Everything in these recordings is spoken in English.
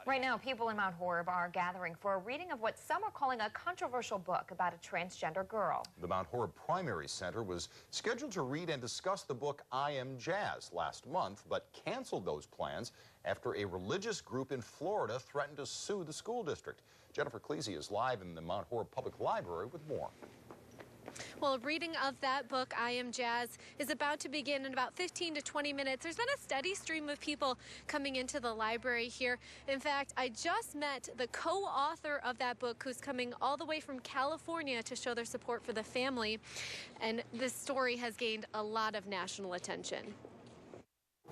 Right now, people in Mount Horeb are gathering for a reading of what some are calling a controversial book about a transgender girl. The Mount Horeb Primary Center was scheduled to read and discuss the book I Am Jazz last month, but canceled those plans after a religious group in Florida threatened to sue the school district. Jennifer Cleese is live in the Mount Horeb Public Library with more. Well, a reading of that book, I Am Jazz, is about to begin in about 15 to 20 minutes. There's been a steady stream of people coming into the library here. In fact, I just met the co-author of that book, who's coming all the way from California to show their support for the family. And this story has gained a lot of national attention.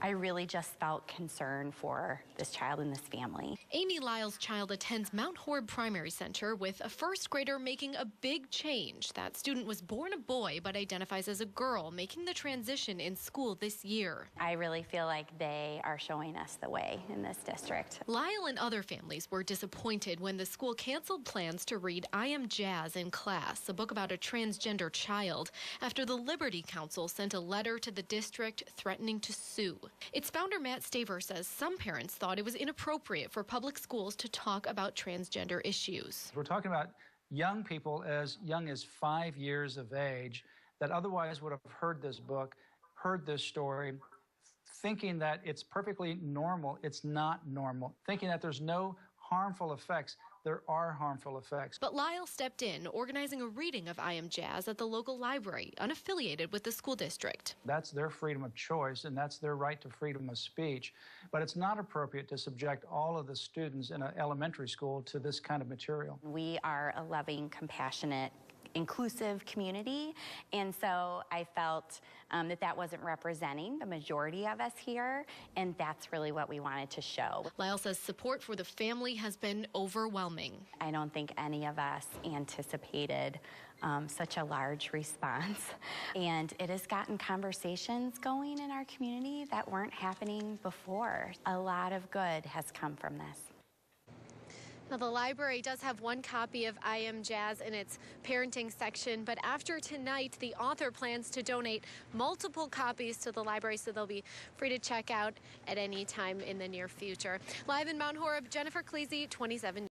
I really just felt concern for this child and this family. Amy Lyle's child attends Mount Horeb Primary Center with a first grader making a big change. That student was born a boy but identifies as a girl, making the transition in school this year. I really feel like they are showing us the way in this district. Lyle and other families were disappointed when the school canceled plans to read I Am Jazz in class, a book about a transgender child, after the Liberty Council sent a letter to the district threatening to sue. Its founder, Matt Staver, says some parents thought it was inappropriate for public schools to talk about transgender issues. We're talking about young people as young as 5 years of age that otherwise would have heard this book, heard this story, thinking that it's perfectly normal. It's not normal. Thinking that there's no harmful effects. There are harmful effects. But Lyle stepped in, organizing a reading of I Am Jazz at the local library, unaffiliated with the school district. That's their freedom of choice, and that's their right to freedom of speech. But it's not appropriate to subject all of the students in an elementary school to this kind of material. We are a loving, compassionate, inclusive community, and so I felt that wasn't representing the majority of us here, and that's really what we wanted to show. Lyle says support for the family has been overwhelming. I don't think any of us anticipated such a large response, and it has gotten conversations going in our community that weren't happening before. A lot of good has come from this. Now, the library does have one copy of I Am Jazz in its parenting section, but after tonight, the author plans to donate multiple copies to the library, so they'll be free to check out at any time in the near future. Live in Mount Horeb, Jennifer Cleese, 27.